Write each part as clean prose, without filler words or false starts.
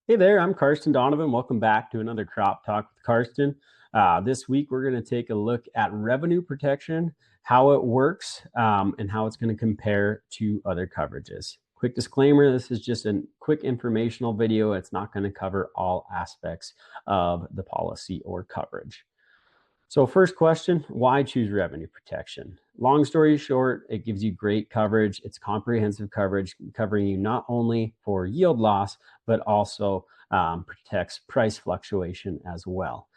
Hey there, I'm Karston Donovan. Welcome back to another Crop Talk with Karston. This week, we're going to take a look at revenue protection, how it works, and how it's going to compare to other coverages. Quick disclaimer, this is just a quick informational video. It's not going to cover all aspects of the policy or coverage. So first question, why choose revenue protection? Long story short, it gives you great coverage. It's comprehensive coverage covering you not only for yield loss, but also protects price fluctuation as well.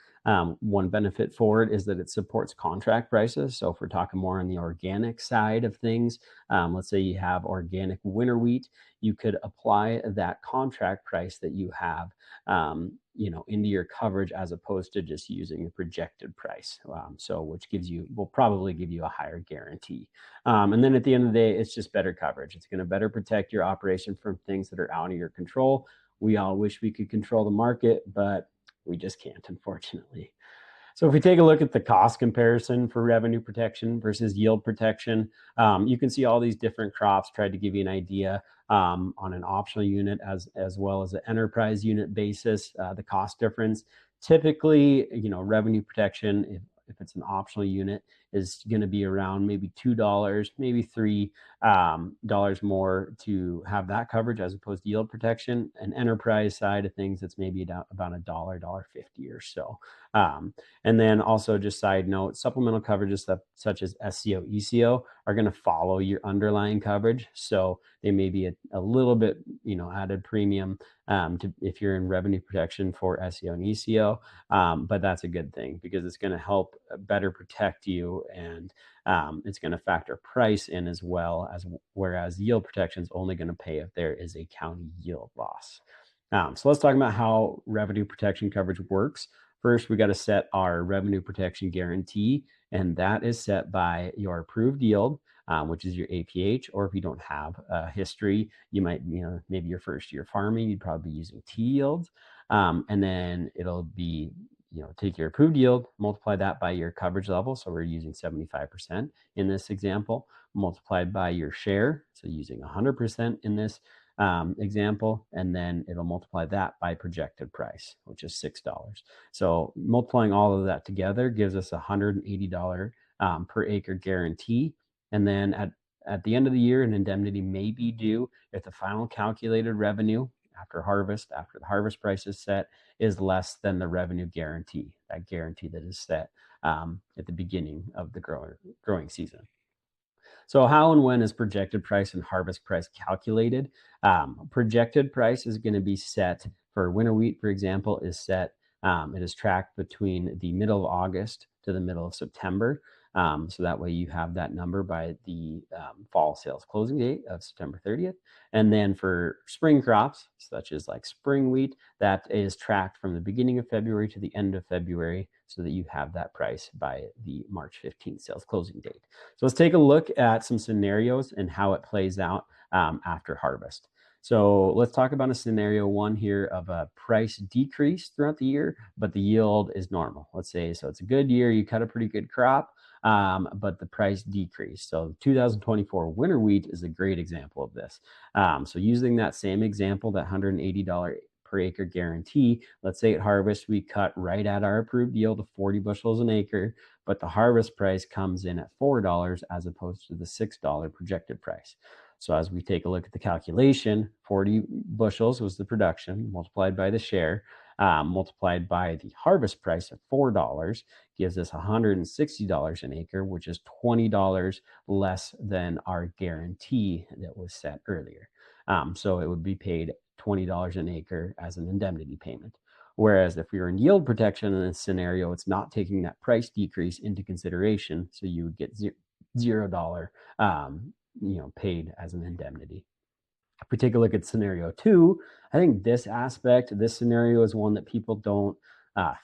One benefit for it is that it supports contract prices. So if we're talking more on the organic side of things, let's say you have organic winter wheat, you could apply that contract price that you have into your coverage as opposed to just using a projected price. So which will probably give you a higher guarantee. And then at the end of the day, it's just better coverage. It's going to better protect your operation from things that are out of your control. We all wish we could control the market, but we just can't, unfortunately. So if we take a look at the cost comparison for revenue protection versus yield protection, you can see all these different crops. Tried to give you an idea on an optional unit as well as an enterprise unit basis, the cost difference. Typically, revenue protection, if it's an optional unit, is going to be around maybe $2, maybe $3 more to have that coverage as opposed to yield protection. An enterprise side of things, it's maybe about $1.50 or so. And then also, just side note, supplemental coverages such as SCO, ECO are going to follow your underlying coverage. So they may be a little bit, added premium if you're in revenue protection for SEO and ECO. But that's a good thing because it's going to help better protect you, and it's going to factor price in as well, whereas yield protection is only going to pay if there is a county yield loss. So let's talk about how revenue protection coverage works. First, we got to set our revenue protection guarantee, and that is set by your approved yield, which is your APH, or if you don't have a history, you might, maybe your first year farming, you'd probably be using T yields. And then it'll be, take your approved yield, multiply that by your coverage level. So we're using 75% in this example, multiplied by your share. So using 100% in this example, and then it'll multiply that by projected price, which is $6. So multiplying all of that together gives us $180 per acre guarantee. And then at the end of the year, an indemnity may be due if the final calculated revenue after the harvest price is set, is less than the revenue guarantee, that guarantee that is set at the beginning of the growing season. So how and when is projected price and harvest price calculated? Projected price is going to be set for winter wheat, for example, is set. It is tracked between the middle of August to the middle of September. So that way you have that number by the fall sales closing date of September 30th. And then for spring crops, such as like spring wheat, that is tracked from the beginning of February to the end of February, so that you have that price by the March 15th sales closing date. So let's take a look at some scenarios and how it plays out after harvest. So let's talk about a scenario one here of a price decrease throughout the year, but the yield is normal. Let's say, so it's a good year, you cut a pretty good crop, but the price decreased. So 2024 winter wheat is a great example of this. So using that same example, that $180 per acre guarantee, let's say at harvest, we cut right at our approved yield of 40 bushels an acre, but the harvest price comes in at $4 as opposed to the $6 projected price. So as we take a look at the calculation, 40 bushels was the production multiplied by the share, multiplied by the harvest price of $4 gives us $160 an acre, which is $20 less than our guarantee that was set earlier. So it would be paid $20 an acre as an indemnity payment. Whereas if we were in yield protection in this scenario, it's not taking that price decrease into consideration. So you would get $0 paid as an indemnity. If we take a look at scenario two, I think this scenario is one that people don't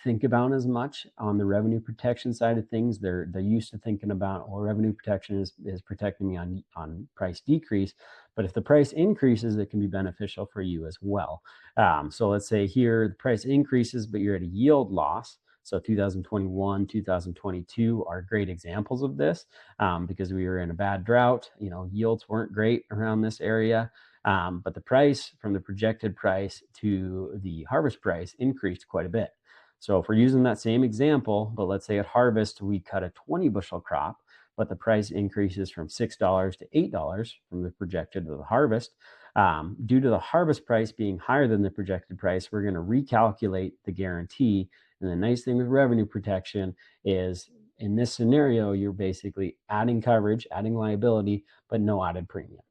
think about as much on the revenue protection side of things. They're used to thinking about, well, revenue protection is protecting me on price decrease, but if the price increases, it can be beneficial for you as well. So let's say here the price increases, but you're at a yield loss. So 2021, 2022 are great examples of this because we were in a bad drought. Yields weren't great around this area. But the price from the projected price to the harvest price increased quite a bit. So if we're using that same example, but let's say at harvest, we cut a 20 bushel crop, but the price increases from $6 to $8 from the projected to the harvest. Due to the harvest price being higher than the projected price, we're going to recalculate the guarantee. And the nice thing with revenue protection is in this scenario, you're basically adding coverage, adding liability, but no added premium.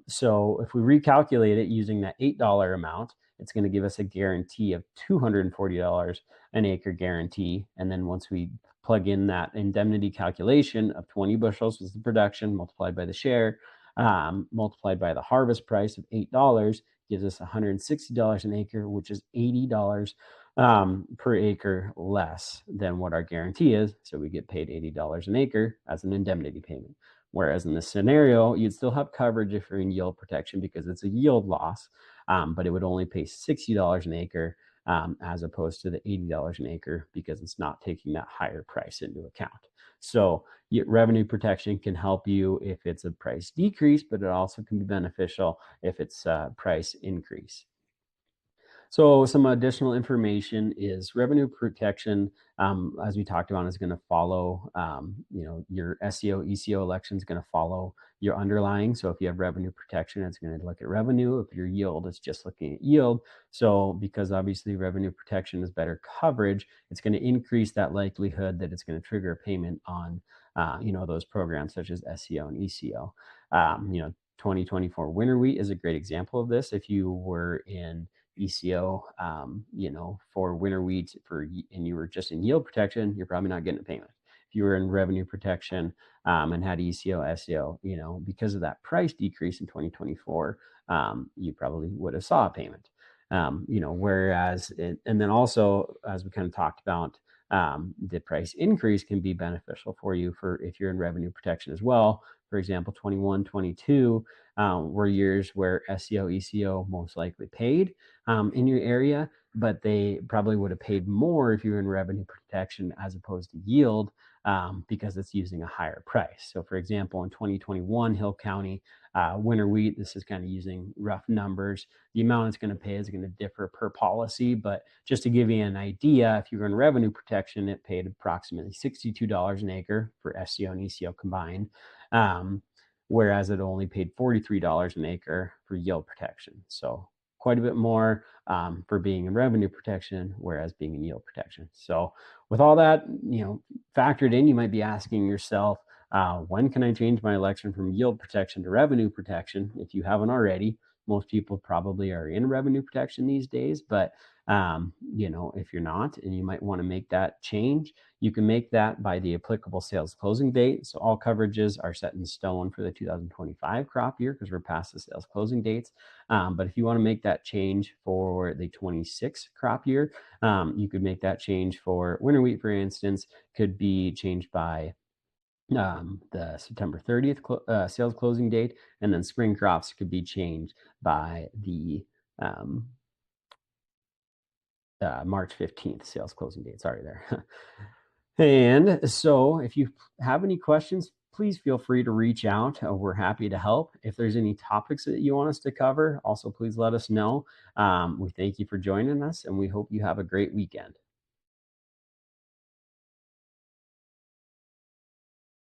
So if we recalculate it using that $8 amount, it's going to give us a guarantee of $240 an acre guarantee. And then once we plug in that indemnity calculation of 20 bushels was the production multiplied by the share, multiplied by the harvest price of $8, gives us $160 an acre, which is $80 per acre less than what our guarantee is. So we get paid $80 an acre as an indemnity payment. Whereas in this scenario, you'd still have coverage if you're in yield protection because it's a yield loss, but it would only pay $60 an acre as opposed to the $80 an acre because it's not taking that higher price into account. So revenue protection can help you if it's a price decrease, but it also can be beneficial if it's a price increase. So some additional information is revenue protection, as we talked about, is going to follow, your SEO, ECO election is going to follow your underlying. So if you have revenue protection, it's going to look at revenue. If your yield is just looking at yield. So because obviously revenue protection is better coverage, it's going to increase that likelihood that it's going to trigger a payment on, those programs such as SEO and ECO. 2024 winter wheat is a great example of this. If you were in ECO, for winter wheat and you were just in yield protection, you're probably not getting a payment. If you were in revenue protection and had ECO, SEO, because of that price decrease in 2024, you probably would have saw a payment. Whereas, and then also, as we kind of talked about, the price increase can be beneficial for you for if you're in revenue protection as well. For example, 21, 22 were years where SEO, ECO most likely paid in your area, but they probably would have paid more if you were in revenue protection as opposed to yield because it's using a higher price. So for example, in 2021, Hill County winter wheat, this is kind of using rough numbers. The amount it's going to pay is going to differ per policy, but just to give you an idea, if you were in revenue protection, it paid approximately $62 an acre for SEO and ECO combined, whereas it only paid $43 an acre for yield protection. So quite a bit more for being in revenue protection, whereas being in yield protection. So with all that, factored in, you might be asking yourself, when can I change my election from yield protection to revenue protection? If you haven't already, most people probably are in revenue protection these days, but if you're not and you might want to make that change, you can make that by the applicable sales closing date. So all coverages are set in stone for the 2025 crop year because we're past the sales closing dates. But if you want to make that change for the 26 crop year, you could make that change for winter wheat, for instance, could be changed by the September 30th sales closing date, and then spring crops could be changed by the March 15th sales closing date. Sorry there. And so if you have any questions, please feel free to reach out. We're happy to help. If there's any topics that you want us to cover, also please let us know. We thank you for joining us, and we hope you have a great weekend.